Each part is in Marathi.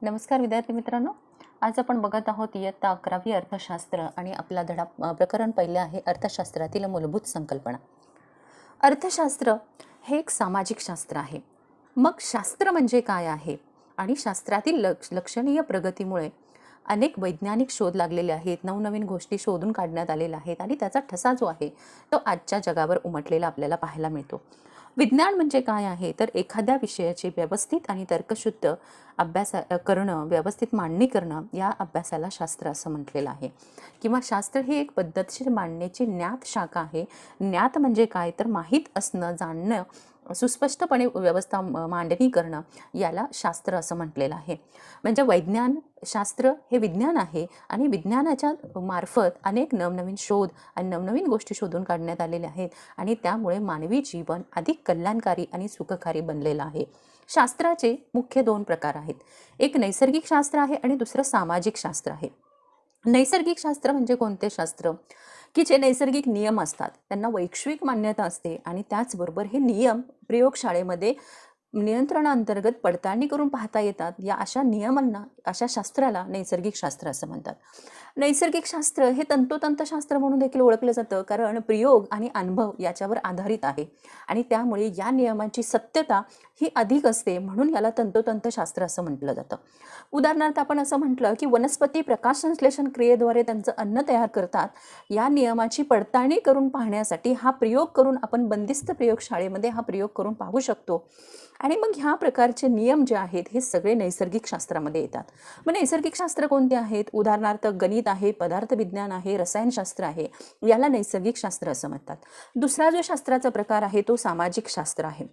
नमस्कार विद्यार्थी मित्रांनो, आज आपण बघत आहोत इयत्ता 11वी अर्थशास्त्र आणि आपला धडा प्रकरण पहिले आहे अर्थशास्त्रातील मूलभूत संकल्पना. अर्थशास्त्र हे एक सामाजिक शास्त्र आहे. मग शास्त्र म्हणजे काय आहे आणि शास्त्रातील लक्षणीय प्रगतीमुळे अनेक वैज्ञानिक शोध लागलेले आहेत, नवनवीन गोष्टी शोधून काढण्यात आलेल्या आहेत आणि त्याचा ठसा जो आहे तो आजच्या जगावर उमटलेला आपल्याला पाहायला मिळतो. विज्ञान म्हणजे काय आहे तर एखाद्या विषयाची व्यवस्थित आणि तर्कशुद्ध अभ्यास करणं, व्यवस्थित मांडणी करणं, या अभ्यासाला शास्त्र असं म्हटलेलं आहे. किंवा शास्त्र ही एक पद्धतशीर मांडण्याची ज्ञात शाखा आहे. ज्ञात म्हणजे काय तर माहीत असणं, जाणणं, सुस्पष्टपणे व्यवस्था मांडणी करणं, याला शास्त्र असं म्हटलेलं आहे. म्हणजे वैज्ञान शास्त्र हे विज्ञान आहे आणि विज्ञानाच्या मार्फत अनेक नवनवीन शोध आणि नवनवीन गोष्टी शोधून काढण्यात आलेल्या आहेत आणि त्यामुळे मानवी जीवन अधिक कल्याणकारी आणि सुखकारी बनलेलं आहे. शास्त्राचे मुख्य 2 प्रकार आहेत. एक नैसर्गिक शास्त्र आहे आणि दुसरं सामाजिक शास्त्र आहे. नैसर्गिक शास्त्र म्हणजे कोणते शास्त्र की जे नैसर्गिक नियम असतात त्यांना वैश्विक मान्यता असते आणि त्याचबरोबर हे नियम प्रयोगशाळेमध्ये नियंत्रणाअंतर्गत पडताळणी करून पाहता येतात. या अशा नियमांना, अशा शास्त्राला नैसर्गिक शास्त्र असं म्हणतात. नैसर्गिक शास्त्र हे तंतोतंत शास्त्र म्हणून देखील ओळखलं जातं, कारण प्रयोग आणि अनुभव याच्यावर आधारित आहे आणि त्यामुळे या नियमांची सत्यता ही अधिक असते, म्हणून याला तंतोतंत शास्त्र असं म्हटलं जातं. उदाहरणार्थ आपण असं म्हटलं की वनस्पती प्रकाश संश्लेषण क्रियेद्वारे त्यांचं अन्न तयार करतात. या नियमाची पडताळणी करून पाहण्यासाठी हा प्रयोग करून आपण बंदिस्त प्रयोगशाळेमध्ये हा प्रयोग करून पाहू शकतो आणि मग ह्या प्रकारचे नियम जे आहेत हे सगळे नैसर्गिक शास्त्रामध्ये येतात. मग नैसर्गिक शास्त्र कोणते आहेत? उदाहरणार्थ गणित आहे, पदार्थविज्ञान आहे, रसायनशास्त्र आहे, याला नैसर्गिक शास्त्र असं म्हणतात. दुसरा जो शास्त्राचा प्रकार आहे तो सामाजिक शास्त्र आहे.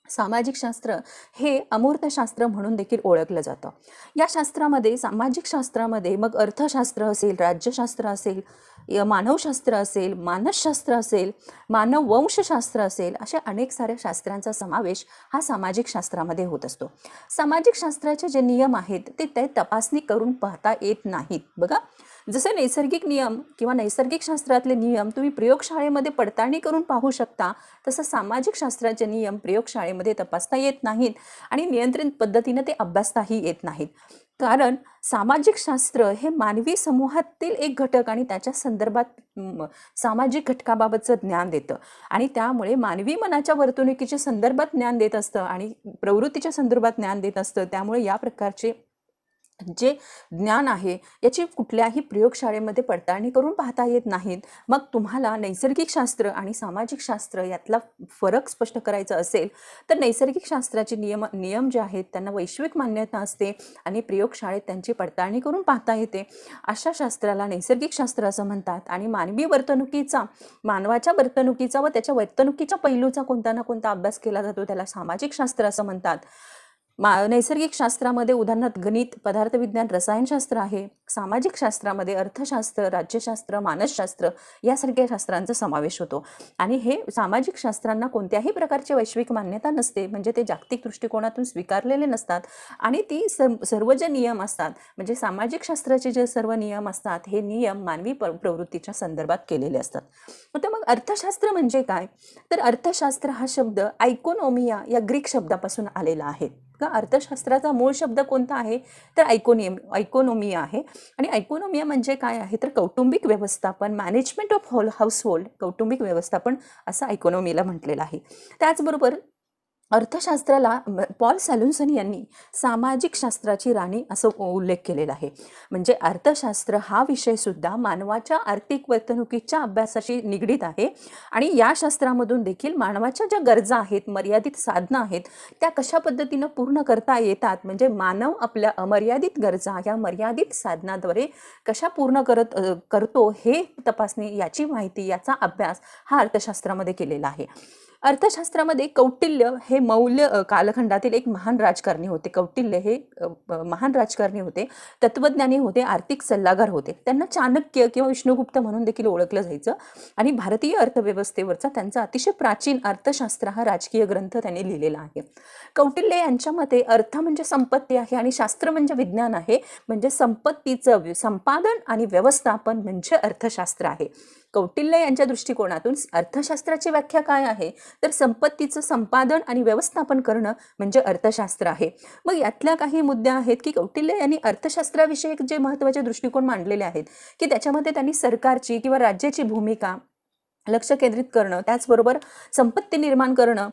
सामाजिक शास्त्र हे अमूर्त शास्त्र म्हणून देखील ओळखलं जातं. या शास्त्रामध्ये, सामाजिक शास्त्रामध्ये मग अर्थशास्त्र असेल, राज्यशास्त्र असेल, मानवशास्त्र असेल, मानसशास्त्र असेल, मानववंशशास्त्र असेल, अशा अनेक साऱ्या शास्त्रांचा समावेश हा सामाजिक शास्त्रामध्ये होत असतो. सामाजिक शास्त्राचे जे नियम आहेत ते तपासणी करून पाहता येत नाहीत. बघा, जसे नैसर्गिक नियम किंवा नैसर्गिक शास्त्रातले नियम तुम्ही प्रयोगशाळेमध्ये पडताळणी करून पाहू शकता, तसं सामाजिक शास्त्राचे नियम प्रयोगशाळेमध्ये तपासता येत नाहीत आणि नियंत्रित पद्धतीने ते अभ्यासताही येत नाहीत. कारण सामाजिक शास्त्र हे मानवी समूहातील एक घटक आणि त्याच्या संदर्भात सामाजिक घटकाबाबतचं ज्ञान देतं आणि त्यामुळे मानवी मनाच्या वर्तणुकीच्या संदर्भात ज्ञान देत असतं आणि प्रवृत्तीच्या संदर्भात ज्ञान देत असतं. त्यामुळे या प्रकारचे जे ज्ञान आहे याची कुठल्याही प्रयोगशाळेमध्ये पडताळणी करून पाहता येत नाहीत. मग तुम्हाला नैसर्गिक शास्त्र आणि सामाजिक शास्त्र यातला फरक स्पष्ट करायचा असेल तर नैसर्गिक शास्त्राचे नियम जे आहेत त्यांना वैश्विक मान्यता असते आणि प्रयोगशाळेत त्यांची पडताळणी करून पाहता येते. अशा शास्त्राला नैसर्गिक शास्त्र असं म्हणतात आणि मानवी वर्तणुकीचा, मानवाच्या वर्तणुकीचा व त्याच्या वर्तणुकीच्या पैलूचा कोणता ना कोणता अभ्यास केला जातो, त्याला सामाजिक शास्त्र असं म्हणतात. नैसर्गिक शास्त्रामध्ये उदाहरणार्थ गणित, पदार्थविज्ञान, रसायनशास्त्र आहे. सामाजिक शास्त्रामध्ये अर्थशास्त्र, राज्यशास्त्र, मानसशास्त्र यासारख्या शास्त्रांचा समावेश होतो आणि हे सामाजिक शास्त्रांना कोणत्याही प्रकारची वैश्विक मान्यता नसते, म्हणजे ते जागतिक दृष्टिकोनातून स्वीकारलेले नसतात आणि ती सर्व जे नियम असतात, म्हणजे सामाजिक शास्त्राचे जे सर्व नियम असतात हे नियम मानवी प्रवृत्तीच्या संदर्भात केलेले असतात. तर मग अर्थशास्त्र म्हणजे काय तर अर्थशास्त्र हा शब्द आयकोनोमिया या ग्रीक शब्दापासून आलेला आहे. अर्थशास्त्राचा मूळ शब्द कोणता आहे तर आयकोनोमिया आहे आणि आयकोनोमिया म्हणजे काय आहे तर कौटुंबिक व्यवस्थापन, मॅनेजमेंट ऑफ हाऊसहोल्ड, कौटुंबिक व्यवस्थापन असं आयकोनोमीला म्हटलेलं आहे. त्याचबरोबर अर्थशास्त्राला पॉल सॅल्युसन यांनी सामाजिक शास्त्राची राणी असं उल्लेख केलेला आहे. म्हणजे अर्थशास्त्र हा विषय सुद्धा मानवाच्या आर्थिक वर्तणुकीच्या अभ्यासाशी निगडीत आहे आणि या शास्त्रामधून देखील मानवाच्या ज्या गरजा आहेत, मर्यादित साधनं आहेत, त्या कशा पद्धतीनं पूर्ण करता येतात, म्हणजे मानव आपल्या अमर्यादित गरजा या मर्यादित साधनाद्वारे कशा पूर्ण करतो हे तपासणी, याची माहिती, याचा अभ्यास हा अर्थशास्त्रामध्ये केलेला आहे. अर्थशास्त्रामध्ये कौटिल्य हे मौल्य कालखंडातील एक महान राजकारणी होते. कौटिल्य हे महान राजकारणी होते, तत्वज्ञानी होते, आर्थिक सल्लागार होते. त्यांना चाणक्य किंवा विष्णुगुप्त म्हणून देखील ओळखलं जायचं आणि भारतीय अर्थव्यवस्थेवरचा त्यांचा अतिशय प्राचीन अर्थशास्त्र हा राजकीय ग्रंथ त्यांनी लिहिलेला आहे. कौटिल्य यांच्या मते अर्थ म्हणजे संपत्ती आहे आणि शास्त्र म्हणजे विज्ञान आहे, म्हणजे संपत्तीचं संपादन आणि व्यवस्थापन म्हणजे अर्थशास्त्र आहे. कौटिल्य यांच्या दृष्टिकोनातून अर्थशास्त्राची व्याख्या काय आहे, तर संपत्तीचं संपादन आणि व्यवस्थापन करणं म्हणजे अर्थशास्त्र आहे. मग यातल्या काही मुद्दे आहेत की कौटिल्य यांनी अर्थशास्त्राविषयी जे महत्त्वाचे दृष्टिकोन मांडलेले आहेत की त्याच्यामध्ये त्यांनी सरकारची किंवा राज्याची भूमिका लक्ष केंद्रित करणं, त्याचबरोबर संपत्ती निर्माण करणं,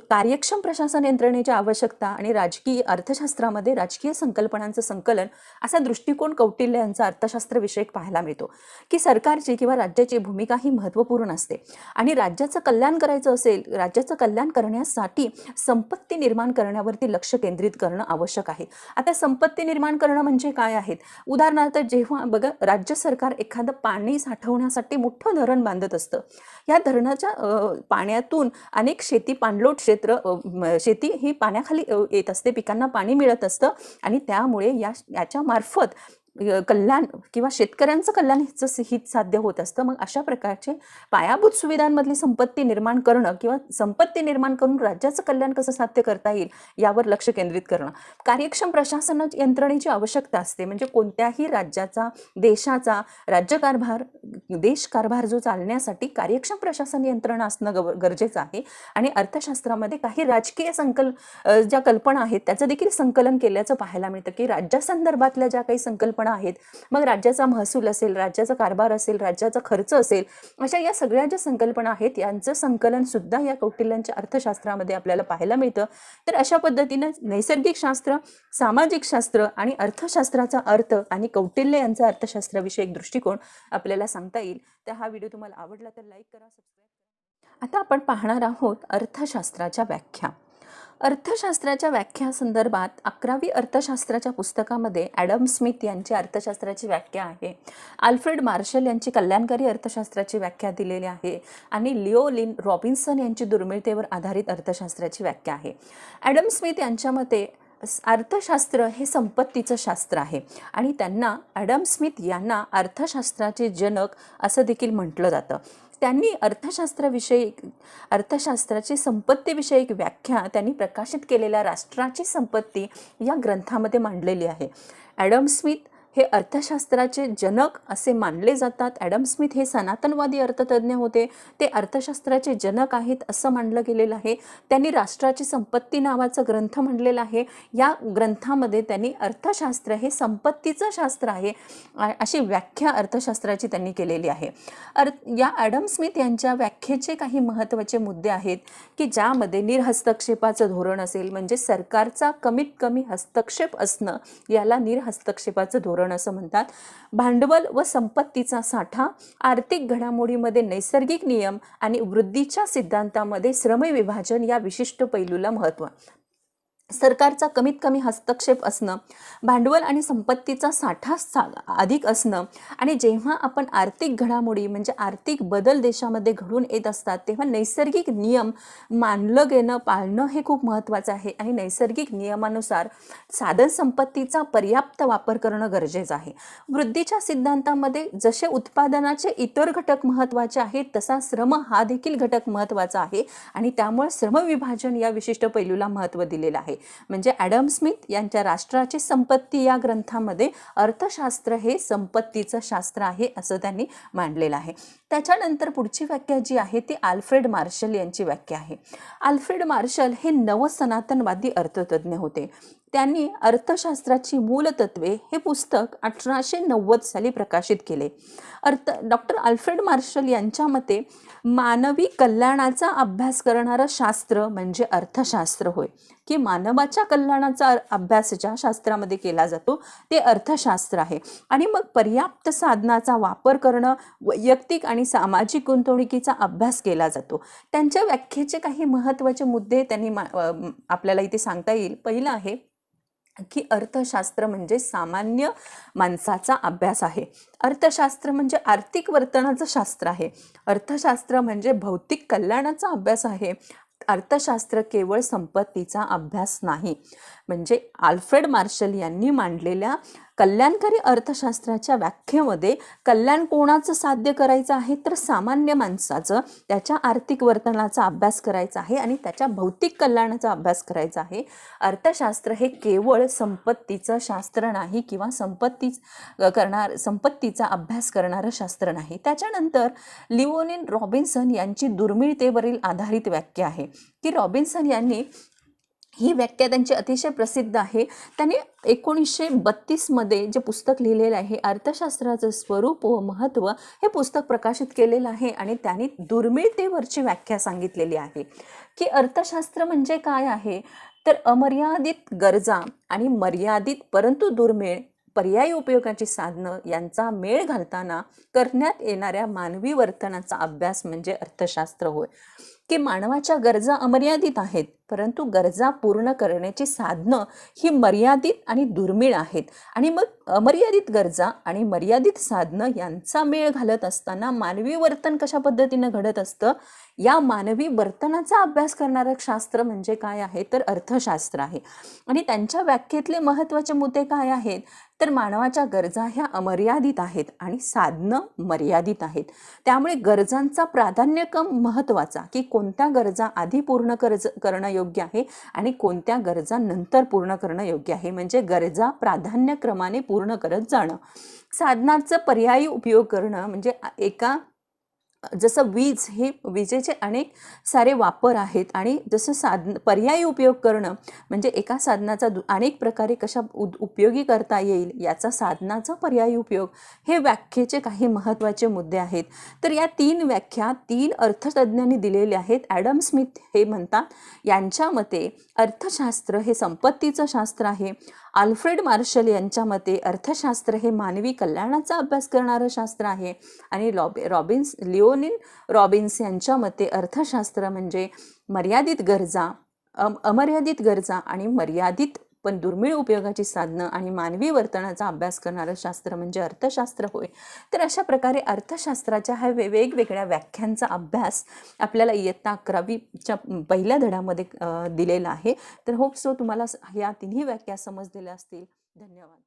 कार्यक्षम प्रशासन यंत्रणेची आवश्यकता आणि राजकीय अर्थशास्त्रामध्ये राजकीय संकल्पनांचं संकलन असा दृष्टिकोन कौटिल्य यांचा अर्थशास्त्रविषयक पाहायला मिळतो की सरकारची किंवा राज्याची भूमिका ही महत्त्वपूर्ण असते आणि राज्याचं कल्याण करायचं असेल, राज्याचं कल्याण करण्यासाठी संपत्ती निर्माण करण्यावरती लक्ष केंद्रित करणं आवश्यक आहे. आता संपत्ती निर्माण करणं म्हणजे काय आहेत? उदाहरणार्थ जेव्हा बघा राज्य सरकार एखादं पाणी साठवण्यासाठी मोठं धरण बांधत असतं, या धरणाच्या पाण्यातून अनेक शेती पाणलोट क्षेत्र शेती ही पाण्याखाली येत असते, पिकांना पाणी मिळत असतं आणि त्यामुळे याच्या मार्फत कल्याण किंवा शेतकऱ्यांचं कल्याण हित साध्य होत असतं. मग अशा प्रकारचे पायाभूत सुविधांमधली संपत्ती निर्माण करणं किंवा संपत्ती निर्माण करून राज्याचं कल्याण कसं साध्य करता येईल यावर लक्ष केंद्रित करणं. कार्यक्षम प्रशासन यंत्रणेची आवश्यकता असते, म्हणजे कोणत्याही राज्याचा देशाचा राज्यकारभार देशकारभार जो चालण्यासाठी कार्यक्षम प्रशासन यंत्रणा असणं गरजेचं आहे. आणि अर्थशास्त्रामध्ये काही राजकीय ज्या कल्पना आहेत त्याचं देखील संकलन केल्याचं पाहायला मिळतं की राज्यासंदर्भातल्या ज्या काही संकल्पना आहेत, मग राज्याचा महसूल असेल, राज्याचा कारभार असेल, राज्याचा खर्च असेल, अशा या सगळ्या ज्या संकल्पना आहेत यांचं संकलन सुद्धा या कौटिल्यांच्या अर्थशास्त्रामध्ये आपल्याला पाहायला मिळतं. तर अशा पद्धतीने नैसर्गिक शास्त्र, सामाजिक शास्त्र आणि अर्थशास्त्राचा अर्थ आणि कौटिल्य यांचा अर्थशास्त्राविषयी एक दृष्टिकोन आपल्याला सांगता येईल. तर हा व्हिडिओ तुम्हाला आवडला तर लाईक करा, सबस्क्राईब करा. आता आपण पाहणार आहोत अर्थशास्त्राच्या व्याख्या. अर्थशास्त्राच्या व्याख्यासंदर्भात 11वी अर्थशास्त्राच्या पुस्तकामध्ये ॲडम स्मिथ यांची अर्थशास्त्राची व्याख्या आहे, आल्फ्रेड मार्शल यांची कल्याणकारी अर्थशास्त्राची व्याख्या दिलेली आहे आणि लिओ लिन रॉबिन्सन यांची दुर्मिळतेवर आधारित अर्थशास्त्राची व्याख्या आहे. ॲडम स्मिथ यांच्या मते अर्थशास्त्र हे संपत्तीचं शास्त्र आहे आणि त्यांना ॲडम स्मिथ यांना अर्थशास्त्राचे जनक असं देखील म्हटलं जातं. त्यांनी अर्थशास्त्राची संपत्तीविषयक व्याख्या त्यांनी प्रकाशित केलेल्या राष्ट्राची संपत्ती या ग्रंथामध्ये मांडलेली आहे. ॲडम स्मिथ हे अर्थशास्त्राचे जनक असे मानले जातात. ॲडम स्मिथ हे सनातनवादी अर्थतज्ञ होते, ते अर्थशास्त्राचे जनक आहेत असं मानलं गेलेलं आहे. त्यांनी राष्ट्राची संपत्ती नावाचा ग्रंथ मांडलेला आहे. या ग्रंथामध्ये त्यांनी अर्थशास्त्र हे संपत्तीचं शास्त्र आहे अशी व्याख्या अर्थशास्त्राची त्यांनी केलेली आहे. या ॲडम स्मिथ यांच्या व्याख्येचे काही महत्त्वाचे मुद्दे आहेत की ज्यामध्ये निर्हस्तक्षेपाचं धोरण असेल, म्हणजे सरकारचा कमीत कमी हस्तक्षेप असणं याला निर्हस्तक्षेपाचं धोरण असं म्हणतात. भांडवल व संपत्तीचा साठा, आर्थिक घडामोडीमध्ये नैसर्गिक नियम आणि वृद्धीच्या सिद्धांतामध्ये श्रमविभाजन या विशिष्ट पैलूला महत्त्व. सरकारचा कमीत कमी हस्तक्षेप असणं, भांडवल आणि संपत्तीचा साठा अधिक असणं आणि जेव्हा आपण आर्थिक घडामोडी म्हणजे आर्थिक बदल देशामध्ये घडून येत असतात तेव्हा नैसर्गिक नियम मानलं गेलं पाळणं हे खूप महत्त्वाचं आहे आणि नैसर्गिक नियमानुसार साधन संपत्तीचा पर्याप्त वापर करणं गरजेचं आहे. वृद्धीच्या सिद्धांतामध्ये जसे उत्पादनाचे इतर घटक महत्त्वाचे आहेत तसा श्रम हा देखील घटक महत्त्वाचा आहे आणि त्यामुळे श्रमविभाजन या विशिष्ट पैलूला महत्त्व दिलेलं आहे. म्हणजे ॲडम स्मिथ यांच्या राष्ट्राची संपत्ती या ग्रंथामध्ये अर्थशास्त्र हे संपत्तीचं शास्त्र आहे असं त्यांनी मांडलेलं आहे. त्याच्यानंतर पुढची व्याख्या जी आहे ती आल्फ्रेड मार्शल यांची व्याख्या आहे. आल्फ्रेड मार्शल हे नवसनातनवादी अर्थतज्ञ होते. त्यांनी अर्थशास्त्राची मूलतत्वे हे पुस्तक 1890 साली प्रकाशित केले. डॉक्टर आल्फ्रेड मार्शल यांच्या मते मानवी कल्याणाचा अभ्यास करणारं शास्त्र म्हणजे अर्थशास्त्र होय, की मानवाच्या कल्याणाचा अभ्यास ज्या शास्त्रामध्ये केला जातो ते अर्थशास्त्र आहे. आणि मग पर्याप्त साधनाचा वापर करणं, वैयक्तिक आणि सामाजिक गुंतवणुकीचा अभ्यास केला जातो. त्यांच्या व्याख्येचे काही महत्त्वाचे मुद्दे त्यांनी आपल्याला इथे सांगता येईल. पहिलं आहे की अर्थशास्त्र म्हणजे सामान्य माणसाचा अभ्यास आहे. अर्थशास्त्र म्हणजे आर्थिक वर्तनाचं शास्त्र आहे. अर्थशास्त्र म्हणजे भौतिक कल्याणाचा अभ्यास आहे. अर्थशास्त्र केवळ संपत्तीचा अभ्यास नाही. म्हणजे आल्फ्रेड मार्शल यांनी मांडलेल्या कल्याणकारी अर्थशास्त्राच्या व्याख्येमध्ये कल्याण कोणाचं साध्य करायचं आहे, तर सामान्य माणसाचं, त्याच्या आर्थिक वर्तनाचा अभ्यास करायचा आहे आणि त्याच्या भौतिक कल्याणाचा अभ्यास करायचा आहे. अर्थशास्त्र हे केवळ संपत्तीचं शास्त्र नाही किंवा संपत्तीचा अभ्यास करणारं शास्त्र नाही. त्याच्यानंतर लिओनिन रॉबिन्सन यांची दुर्मिळतेवरील आधारित व्याख्या आहे, की रॉबिन्सन यांनी ही व्याख्या त्यांची अतिशय प्रसिद्ध आहे. त्यांनी 1932 जे पुस्तक लिहिलेलं आहे, अर्थशास्त्राचं स्वरूप व महत्त्व, हे पुस्तक प्रकाशित केलेलं आहे आणि त्यांनी दुर्मिळतेवरची व्याख्या सांगितलेली आहे, की अर्थशास्त्र म्हणजे काय आहे, तर अमर्यादित गरजा आणि मर्यादित परंतु दुर्मिळ पर्यायी उपयोगाची साधनं यांचा मेळ घालताना करण्यात येणाऱ्या मानवी वर्तनाचा अभ्यास म्हणजे अर्थशास्त्र होय. की मानवाच्या गरजा अमर्यादित आहेत, परंतु गरजा पूर्ण करण्याची साधनं ही मर्यादित आणि दुर्मिळ आहेत. आणि मग अमर्यादित गरजा आणि मर्यादित साधनं यांचा मेळ घालत असताना मानवी वर्तन कशा पद्धतीनं घडत असतं, या मानवी वर्तनाचा अभ्यास करणारं शास्त्र म्हणजे काय आहे, तर अर्थशास्त्र आहे. आणि त्यांच्या व्याख्येतले महत्त्वाचे मुद्दे काय आहेत, तर मानवाच्या गरजा ह्या अमर्यादित आहेत आणि साधनं मर्यादित आहेत. त्यामुळे गरजांचा प्राधान्यक्रम महत्त्वाचा, की कोणत्या गरजा आधी पूर्ण करणं योग्य आहे आणि कोणत्या गरजा नंतर पूर्ण करणं योग्य आहे, म्हणजे गरजा प्राधान्यक्रमाने पूर्ण करत जाणं. साधनाचं पर्यायी उपयोग करणं म्हणजे जसं वीज, हे विजेचे अनेक सारे वापर आहेत आणि जसं पर्यायी उपयोग करणं म्हणजे एका साधनाचा अनेक प्रकारे कशा उपयोगी करता येईल याचा साधनाचा पर्यायी उपयोग, हे व्याख्येचे काही महत्त्वाचे मुद्दे आहेत. तर या 3 व्याख्या 3 अर्थतज्ञांनी दिलेल्या आहेत. ॲडम स्मिथ हे म्हणतात, यांच्या मते अर्थशास्त्र हे संपत्तीचं शास्त्र आहे. आल्फ्रेड मार्शल यांच्या मते अर्थशास्त्र हे मानवी कल्याणाचा अभ्यास करणारं शास्त्र आहे. आणि लिओनिन रॉबिन्स यांच्या मते अर्थशास्त्र म्हणजे मर्यादित गरजा, अमर्यादित गरजा आणि मर्यादित पण दुर्मिळ उपयोगाची साधनं आणि मानवी वर्तनाचा अभ्यास करणारं शास्त्र म्हणजे अर्थशास्त्र होय. तर अशा प्रकारे अर्थशास्त्राच्या ह्या वेगवेगळ्या व्याख्यांचा अभ्यास आपल्याला इयत्ता 11वीच्या पहिल्या धड्यामध्ये दिलेला आहे. तर होप सो तुम्हाला या 3ही व्याख्या समजलेल्या असतील. धन्यवाद.